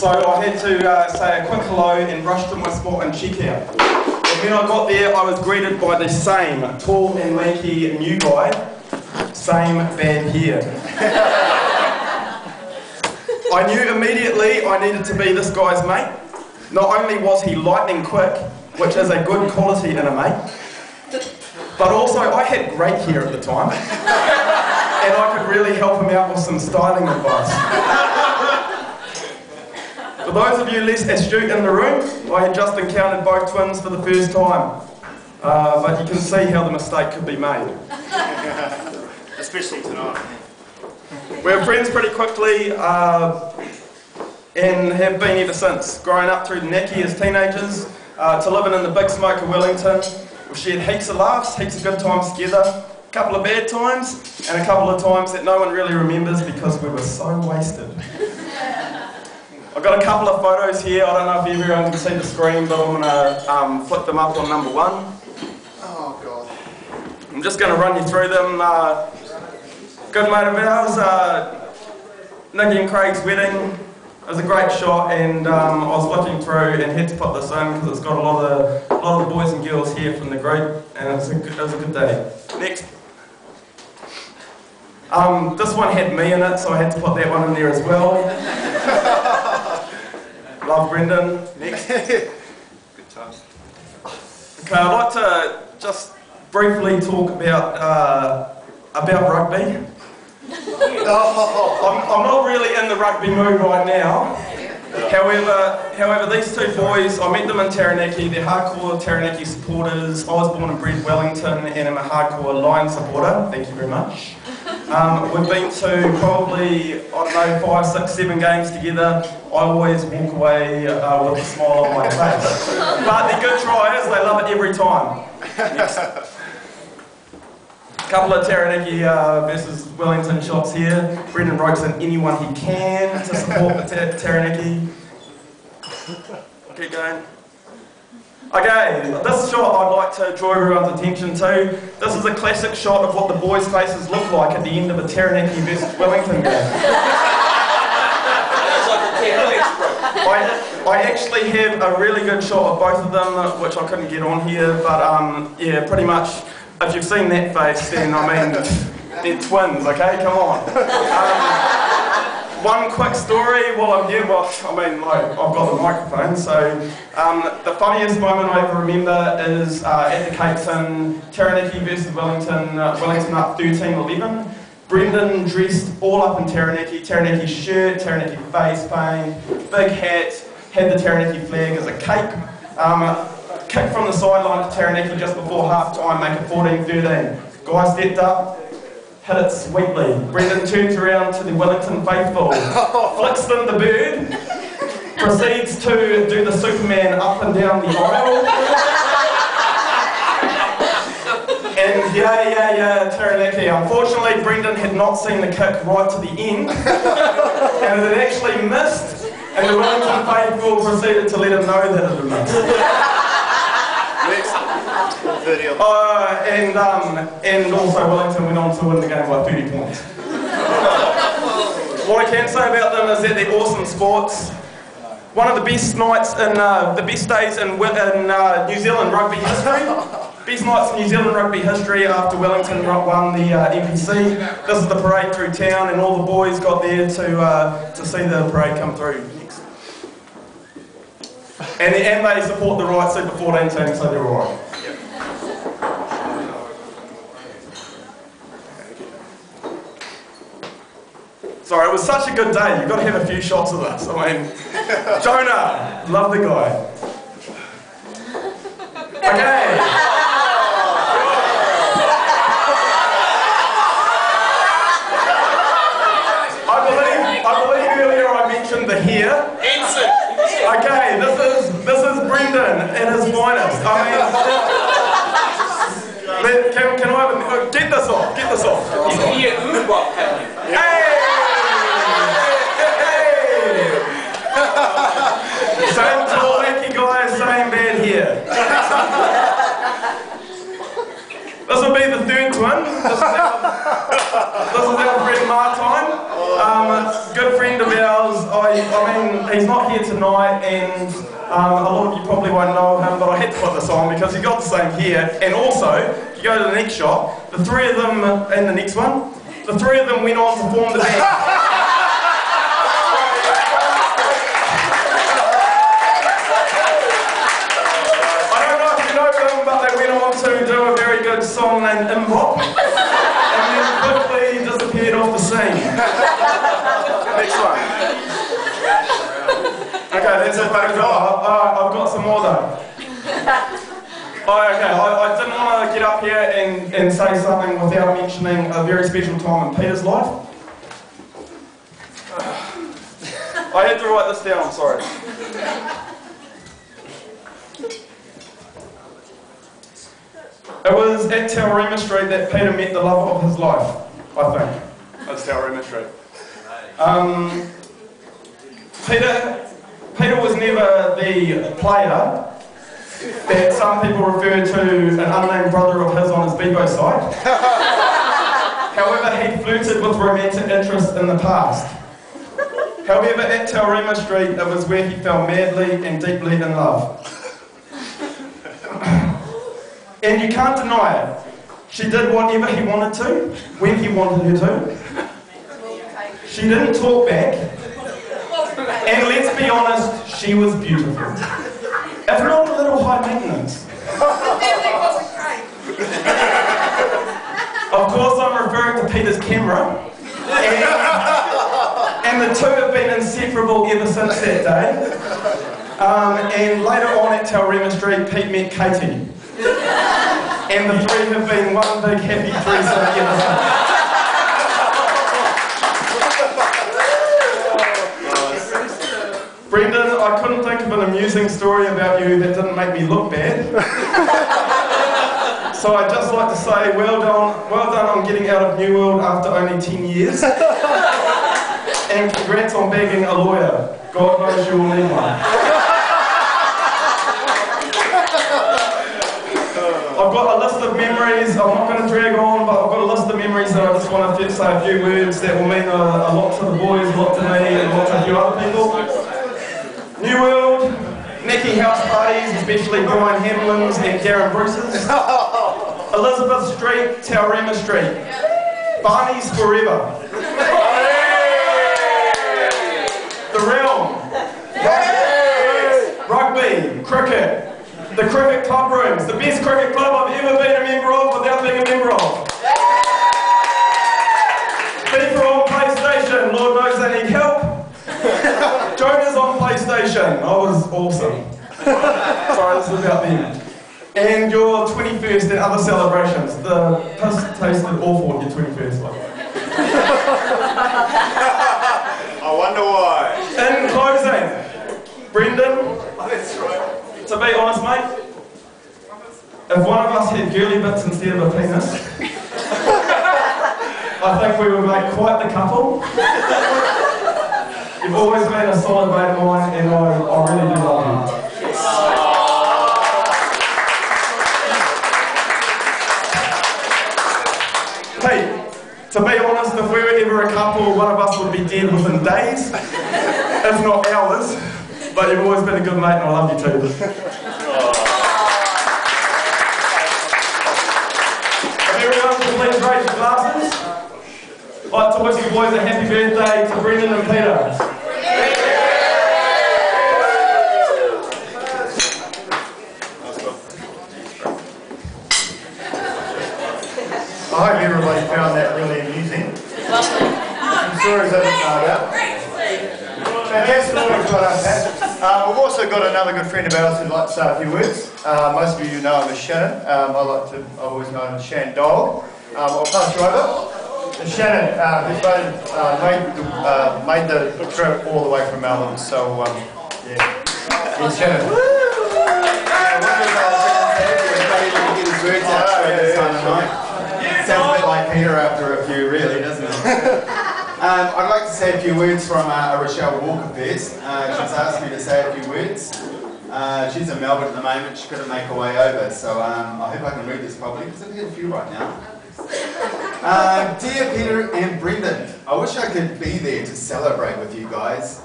So I had to say a quick hello and rush to my spot and check out. And when I got there, I was greeted by the same tall and lanky new guy, same bad hair. I knew immediately I needed to be this guy's mate. Not only was he lightning quick, which is a good quality in a mate, but also I had great hair at the time, and I could really help him out with some styling advice. For those of you less astute in the room, I had just encountered both twins for the first time, but you can see how the mistake could be made. Especially tonight. We were friends pretty quickly and have been ever since, growing up through the Naki as teenagers, to living in the big smoke of Wellington. We've shared heaps of laughs, heaps of good times together, a couple of bad times, and a couple of times that no one really remembers because we were so wasted. I've got a couple of photos here. I don't know if everyone can see the screen, but I'm going to flip them up on number one. Oh, God. I'm just going to run you through them. Good mate of ours, Nicky and Craig's wedding. It was a great shot, and I was looking through and had to put this in because it's got a lot of the boys and girls here from the group, and it was a good day. Next. This one had me in it, so I had to put that one in there as well. Love Brendan. Next. Good times. Okay, I'd like to just briefly talk about rugby. I'm not really in the rugby mood right now. However, these two boys, I met them in Taranaki. They're hardcore Taranaki supporters. I was born and bred Wellington and am a hardcore Lion supporter. Thank you very much. We've been to probably, I don't know, 5, 6, 7 games together. I always walk away with a smile on my face. But they're good tryers, they love it every time. Next. A couple of Taranaki versus Wellington shots here. Brendan ropes in anyone he can to support Taranaki. Keep going. Okay, this shot I'd like to draw everyone's attention to. This is a classic shot of what the boys' faces look like at the end of a Taranaki versus Wellington game. I actually have a really good shot of both of them, which I couldn't get on here, but yeah, pretty much, if you've seen that face, then I mean, they're twins, okay? Come on. One quick story while I'm here, well, I mean, like, I've got the microphone, so the funniest moment I ever remember is at the Cape Town, Taranaki versus Wellington, Wellington up 13-11. Brendan dressed all up in Taranaki shirt, Taranaki face paint, big hat, had the Taranaki flag as a cape. Kick from the sideline to Taranaki just before half-time, make it 14-13. Guy stepped up, hit it sweetly. Brendan turns around to the Wellington faithful, flicks them the bird, proceeds to do the Superman up and down the aisle. And yeah, Taranaki. Unfortunately, Brendan had not seen the kick right to the end, and it had actually missed, and the Wellington faithful proceeded to let him know that it had missed. And also Wellington went on to win the game by 30 points. What I can say about them is that they're awesome sports. One of the best nights in the best days in New Zealand rugby history. Best nights in New Zealand rugby history after Wellington won the NPC. This is the parade through town, and all the boys got there to see the parade come through. Next. And they support the right Super 14 team, so they're alright. Sorry, it was such a good day. You've got to have a few shots of this. I mean, Jonah, love the guy. Okay. I believe earlier I mentioned the hair. Okay, this is Brendan at his finest. I mean, can I get this off? Get this off. You can hear moonwalk happening. Hey! Same tall, lanky guy, same bad hair. he's not here tonight, and a lot of you probably won't know him, but I had to put this on because he got the same hair. And also, if you go to the next shot, the three of them, and the next one, the three of them went on to form the band. I don't know if you know them, but they went on to do a very good song named Mbop, and then quickly disappeared off the scene. Next one. Okay, that's it, mate. I've got some more though. Oh, okay, I didn't want to get up here and say something without mentioning a very special time in Peter's life. I had to write this down, I'm sorry. It was at Taurima Street that Peter met the love of his life, I think. That's Taurima Street. Peter was never the player that some people refer to an unnamed brother of his on his Bebo site. However, he flirted with romantic interest in the past. However, at Taurima Street, it was where he fell madly and deeply in love. And you can't deny it. She did whatever he wanted to, when he wanted her to. She didn't talk back. And let's be honest, she was beautiful. If not a little high maintenance. Of course, I'm referring to Peter's camera. And the two have been inseparable ever since that day. And later on at Taurima Street, Pete met Katie. And the three have been one big happy threesome ever since. Brendan, I couldn't think of an amusing story about you that didn't make me look bad. So I'd just like to say, well done on getting out of New World after only 10 years. And congrats on begging a lawyer. God knows you will need one. I've got a list of memories, I'm not going to drag on, but I've got a list of memories that I just want to say a few words that will mean a lot to the boys, a lot to me, and a lot to a few other people. New World, Nicky house parties, especially Brian Hamlin's and Darren Bruce's. Elizabeth Street, Taurima Street. Barney's Forever. The Realm. Rugby, cricket. The cricket club rooms, the best cricket club I've ever been a member of without being a member of. FIFA on PlayStation, Lord knows they need help. Jonah's on PlayStation, I was awesome. Sorry, this is about them. And your 21st and other celebrations. The piss tasted awful at your 21st one. I wonder why. In closing, Brendan. That's right. To be honest, mate, if one of us had girly bits instead of a penis, I think we would make quite the couple. You've always been a solid mate of mine, and I really do love you. Hey, to be honest, if we were ever a couple, one of us would be dead within days, if not hours. But you've always been a good mate, and I love you too. If everyone can please raise your glasses. I'd like to wish the boys a happy birthday to Brendan and Peter. I hope everybody found that really amusing. Some stories I didn't know about. Fantastic stories got up that. We've also got another good friend of ours who'd like to say a few words. Most of you know him as Shannon. I've always known him as Shan Dog. I'll pass you over. And Shannon, who's made the trip all the way from Melbourne. So, yeah. It's Shannon. Sounds a bit like Peter after a few, really, doesn't it? I'd like to say a few words from Rochelle Walker first. She's asked me to say a few words. She's in Melbourne at the moment, she couldn't make her way over, so I hope I can read this properly, because I've got a few right now. Dear Peter and Brendan, I wish I could be there to celebrate with you guys,